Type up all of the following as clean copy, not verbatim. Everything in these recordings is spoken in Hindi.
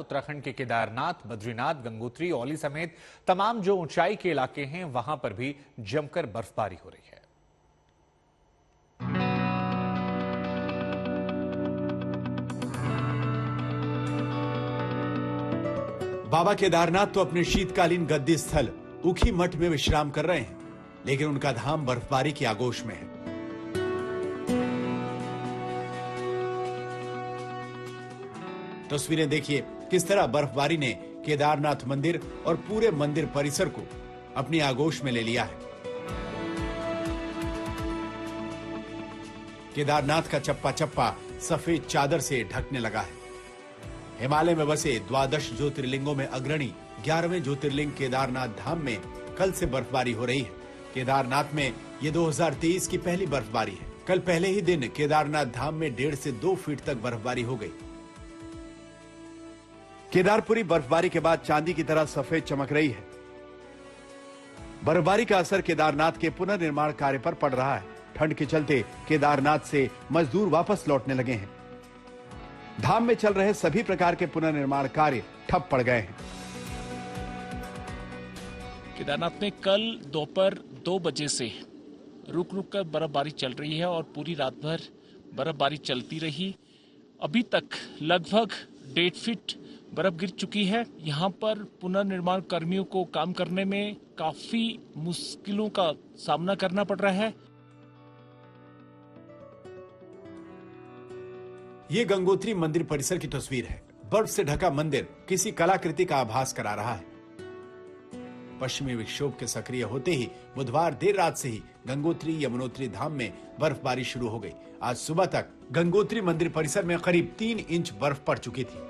उत्तराखंड के केदारनाथ, बद्रीनाथ, गंगोत्री, औली समेत तमाम जो ऊंचाई के इलाके हैं वहां पर भी जमकर बर्फबारी हो रही है। बाबा केदारनाथ तो अपने शीतकालीन गद्दी स्थल ऊखी मठ में विश्राम कर रहे हैं, लेकिन उनका धाम बर्फबारी की आगोश में है। तस्वीरें देखिए किस तरह बर्फबारी ने केदारनाथ मंदिर और पूरे मंदिर परिसर को अपनी आगोश में ले लिया है। केदारनाथ का चप्पा चप्पा सफेद चादर से ढकने लगा है। हिमालय में बसे 12 ज्योतिर्लिंगों में अग्रणी 11वें ज्योतिर्लिंग केदारनाथ धाम में कल से बर्फबारी हो रही है। केदारनाथ में ये 2023 की पहली बर्फबारी है। कल पहले ही दिन केदारनाथ धाम में 1.5 से 2 फीट तक बर्फबारी हो गई। केदारपुरी बर्फबारी के बाद चांदी की तरह सफेद चमक रही है। बर्फबारी का असर केदारनाथ के पुनर्निर्माण कार्य पर पड़ रहा है। ठंड के चलते केदारनाथ से मजदूर वापस लौटने लगे हैं। धाम में चल रहे सभी प्रकार के पुनर्निर्माण कार्य ठप पड़ गए हैं। केदारनाथ में कल दोपहर 2 बजे से रुक रुक कर बर्फबारी चल रही है और पूरी रात भर बर्फबारी चलती रही। अभी तक लगभग 1.5 फीट बर्फ गिर चुकी है। यहाँ पर पुनर्निर्माण कर्मियों को काम करने में काफी मुश्किलों का सामना करना पड़ रहा है। ये गंगोत्री मंदिर परिसर की तस्वीर है। बर्फ से ढका मंदिर किसी कलाकृति का आभास करा रहा है। पश्चिमी विक्षोभ के सक्रिय होते ही बुधवार देर रात से ही गंगोत्री यमुनोत्री धाम में बर्फबारी शुरू हो गई। आज सुबह तक गंगोत्री मंदिर परिसर में करीब 3 इंच बर्फ पड़ चुकी थी।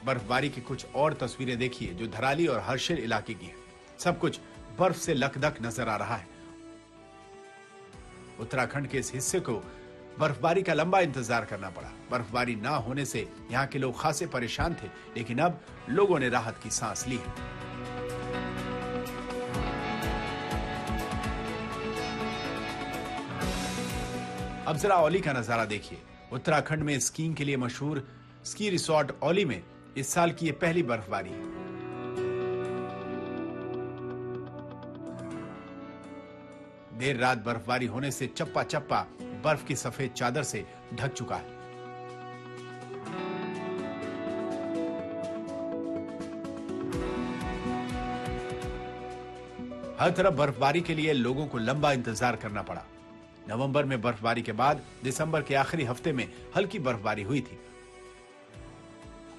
बर्फबारी की कुछ और तस्वीरें देखिए जो धराली और हर्षिल इलाके की है। सब कुछ बर्फ से लकदक नजर आ रहा है। उत्तराखंड के इस हिस्से को बर्फबारी का लंबा इंतजार करना पड़ा। बर्फबारी ना होने से यहाँ के लोग खासे परेशान थे, लेकिन अब लोगों ने राहत की सांस ली है। अब जरा औली का नजारा देखिए। उत्तराखंड में स्कीइंग के लिए मशहूर स्की रिसोर्ट औली में इस साल की यह पहली बर्फबारी है। देर रात बर्फबारी होने से चप्पा चप्पा बर्फ की सफेद चादर से ढक चुका है। हर तरफ बर्फबारी के लिए लोगों को लंबा इंतजार करना पड़ा। नवंबर में बर्फबारी के बाद दिसंबर के आखिरी हफ्ते में हल्की बर्फबारी हुई थी।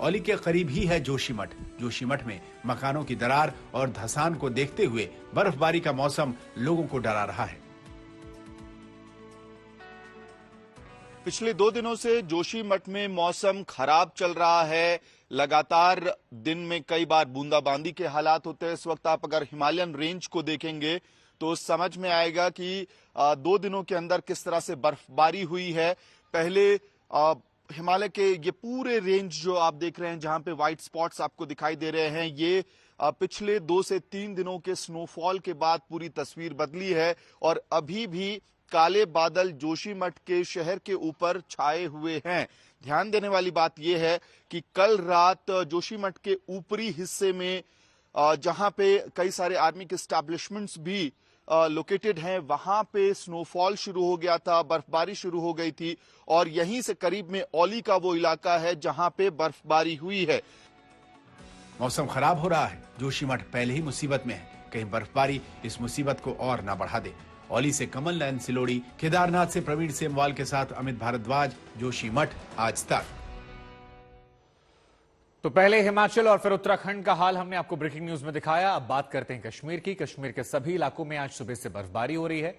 औली के करीब ही है जोशीमठ। जोशीमठ में मकानों की दरार और धसान को देखते हुए बर्फबारी का मौसम लोगों को डरा रहा है। पिछले 2 दिनों से जोशीमठ में मौसम खराब चल रहा है। लगातार दिन में कई बार बूंदाबांदी के हालात होते हैं। इस वक्त आप अगर हिमालयन रेंज को देखेंगे तो समझ में आएगा कि 2 दिनों के अंदर किस तरह से बर्फबारी हुई है। पहले हिमालय के ये पूरे रेंज जो आप देख रहे हैं, जहां पे व्हाइट स्पॉट्स आपको दिखाई दे रहे हैं, ये पिछले 2 से 3 दिनों के स्नोफॉल के बाद पूरी तस्वीर बदली है। और अभी भी काले बादल जोशीमठ के शहर के ऊपर छाए हुए हैं। ध्यान देने वाली बात यह है कि कल रात जोशीमठ के ऊपरी हिस्से में जहां पे कई सारे आर्मी के एस्टैब्लिशमेंट्स भी लोकेटेड हैं, वहां पे स्नोफॉल शुरू हो गया था, बर्फबारी शुरू हो गई थी। और यहीं से करीब में औली का वो इलाका है जहां पे बर्फबारी हुई है। मौसम खराब हो रहा है। जोशीमठ पहले ही मुसीबत में है, कहीं बर्फबारी इस मुसीबत को और ना बढ़ा दे। औली से कमल नयन सिलोड़ी, केदारनाथ से प्रवीण सेमवाल के साथ अमित भारद्वाज, जोशीमठ, आज तक। तो पहले हिमाचल और फिर उत्तराखंड का हाल हमने आपको ब्रेकिंग न्यूज में दिखाया। अब बात करते हैं कश्मीर की। कश्मीर के सभी इलाकों में आज सुबह से बर्फबारी हो रही है।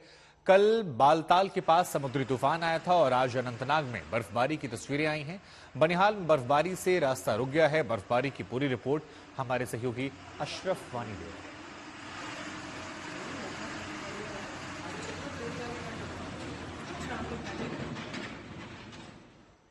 कल बालताल के पास समुद्री तूफान आया था और आज अनंतनाग में बर्फबारी की तस्वीरें आई हैं। बनिहाल में बर्फबारी से रास्ता रुक गया है। बर्फबारी की पूरी रिपोर्ट हमारे सहयोगी अशरफ वानी दे रहे हैं।